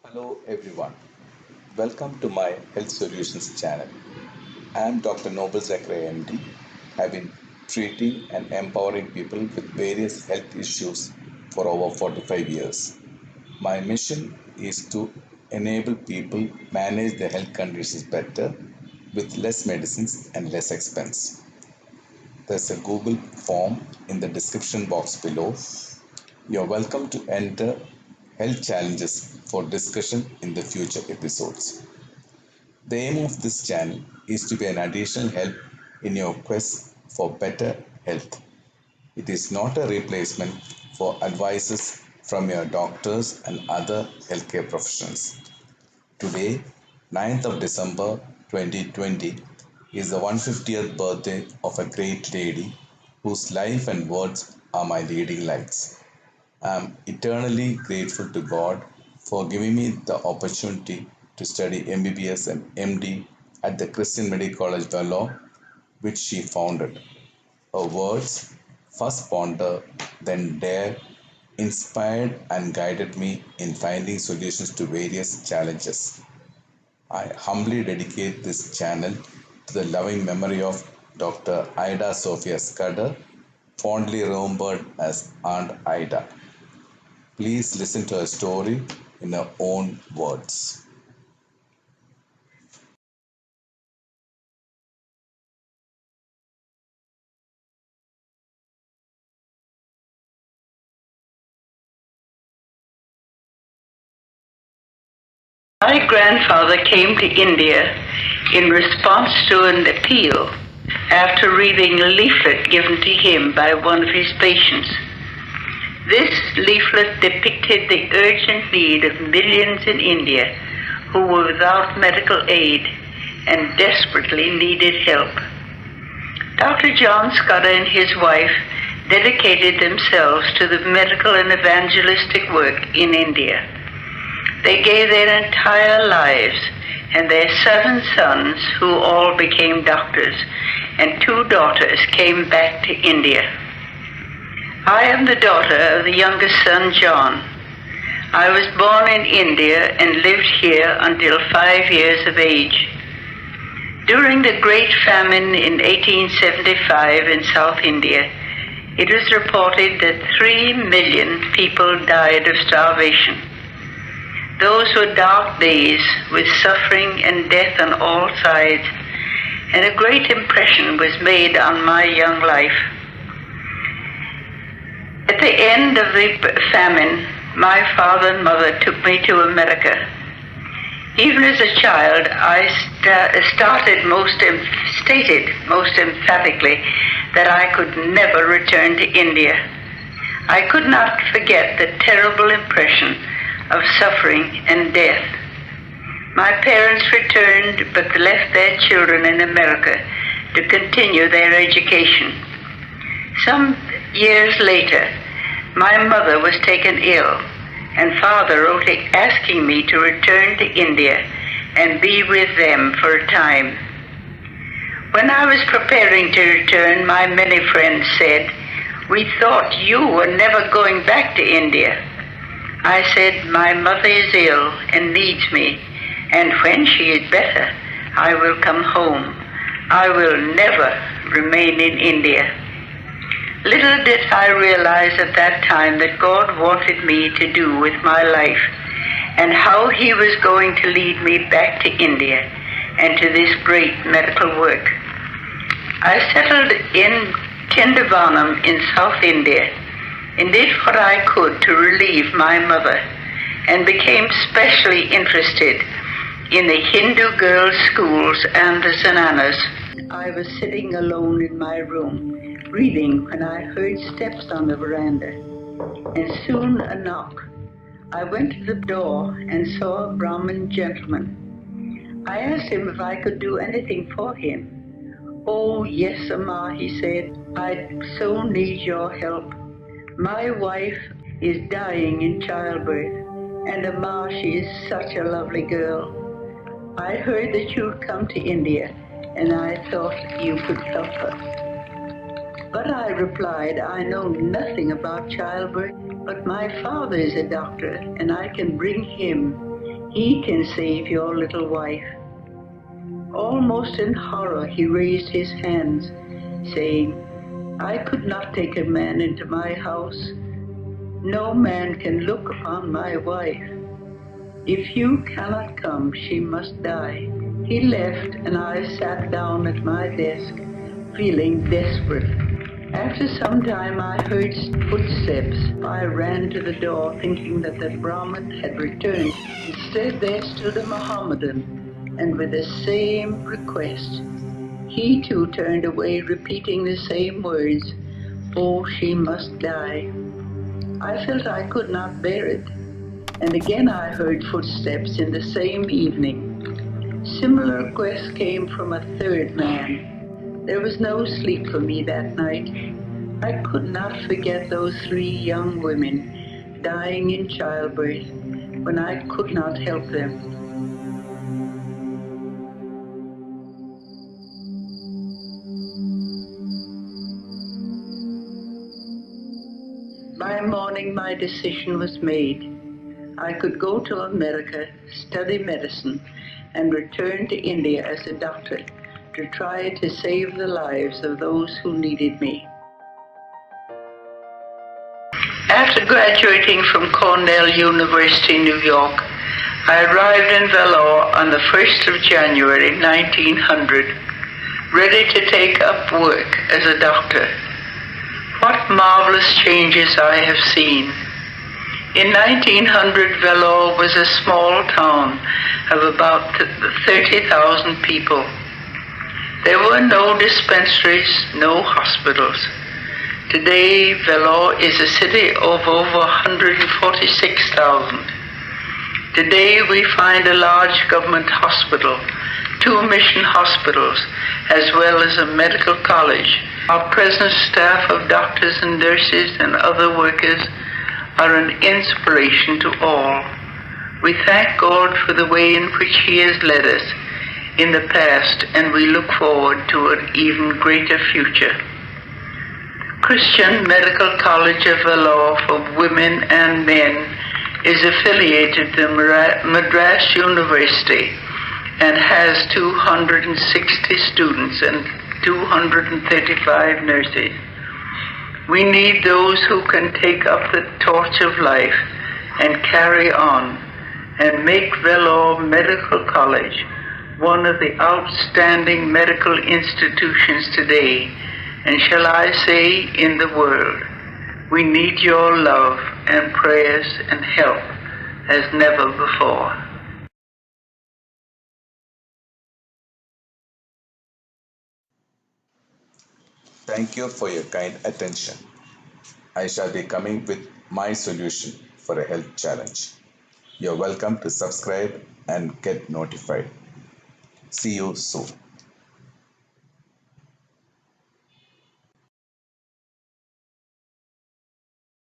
Hello everyone, welcome to my Health Solutions channel. I am Dr. Noble Zachariah M.D. I've been treating and empowering people with various health issues for over 45 years. My mission is to enable people manage their health conditions better with less medicines and less expense. There's a Google form in the description box below. You're welcome to enter health challenges for discussion in the future episodes. The aim of this channel is to be an additional help in your quest for better health. It is not a replacement for advices from your doctors and other healthcare professionals. Today, 9th of December 2020, is the 150th birthday of a great lady whose life and words are my leading lights. I am eternally grateful to God for giving me the opportunity to study MBBS and MD at the Christian Medical College Vellore, which she founded. Her words, first ponder, then dare, inspired and guided me in finding solutions to various challenges. I humbly dedicate this channel to the loving memory of Dr. Ida Sophia Scudder, fondly remembered as Aunt Ida. Please listen to her story in her own words. My grandfather came to India in response to an appeal after reading a leaflet given to him by one of his patients. This leaflet depicted the urgent need of millions in India who were without medical aid and desperately needed help. Dr. John Scudder and his wife dedicated themselves to the medical and evangelistic work in India. They gave their entire lives, and their 7 sons, who all became doctors, and 2 daughters came back to India. I am the daughter of the youngest son, John. I was born in India and lived here until 5 years of age. During the Great Famine in 1875 in South India, it was reported that 3 million people died of starvation. Those were dark days with suffering and death on all sides, and a great impression was made on my young life. At the end of the famine, my father and mother took me to America. Even as a child, I stated most emphatically that I could never return to India. I could not forget the terrible impression of suffering and death. My parents returned but left their children in America to continue their education. Some years later, my mother was taken ill, and father wrote asking me to return to India and be with them for a time. When I was preparing to return, my many friends said, "We thought you were never going back to India." I said, "My mother is ill and needs me, and when she is better, I will come home. I will never remain in India." Little did I realize at that time that God wanted me to do with my life, and how He was going to lead me back to India and to this great medical work. I settled in Tindavanam in South India and did what I could to relieve my mother, and became specially interested in the Hindu girls' schools and the zananas. I was sitting alone in my room, reading, when I heard steps on the veranda, and soon a knock. I went to the door and saw a Brahmin gentleman. I asked him if I could do anything for him. "Oh, yes, Amma," he said. "I so need your help. My wife is dying in childbirth, and Amma, she is such a lovely girl. I heard that you'd come to India, and I thought you could help her." But I replied, "I know nothing about childbirth, but my father is a doctor, and I can bring him He can save your little wife." Almost in horror, he raised his hands, saying, "I could not take a man into my house. No man can look upon my wife. If you cannot come, she must die." He left, and I sat down at my desk, feeling desperate. After some time, I heard footsteps. I ran to the door, thinking that the Brahmin had returned. Instead, there stood a Mohammedan, and with the same request. He too turned away, repeating the same words, "Oh, she must die." I felt I could not bear it, and again I heard footsteps in the same evening. Similar requests came from a third man. There was no sleep for me that night. I could not forget those 3 young women dying in childbirth when I could not help them. By morning, my decision was made. I could go to America, study medicine, and return to India as a doctor to try to save the lives of those who needed me. After graduating from Cornell University, New York, I arrived in Vellore on the 1st of January 1900, ready to take up work as a doctor. What marvelous changes I have seen. In 1900, Vellore was a small town of about 30,000 people. There were no dispensaries, no hospitals. Today, Vellore is a city of over 146,000. Today, we find a large government hospital, 2 mission hospitals, as well as a medical college. Our present staff of doctors and nurses and other workers are an inspiration to all. We thank God for the way in which He has led us in the past, and we look forward to an even greater future. Christian Medical College of Vellore for women and men is affiliated to Madras University and has 260 students and 235 nurses. We need those who can take up the torch of life and carry on and make Vellore Medical College one of the outstanding medical institutions today, and shall I say, in the world. We need your love and prayers and help as never before. Thank you for your kind attention. I shall be coming with my solution for a health challenge. You're welcome to subscribe and get notified. See you soon.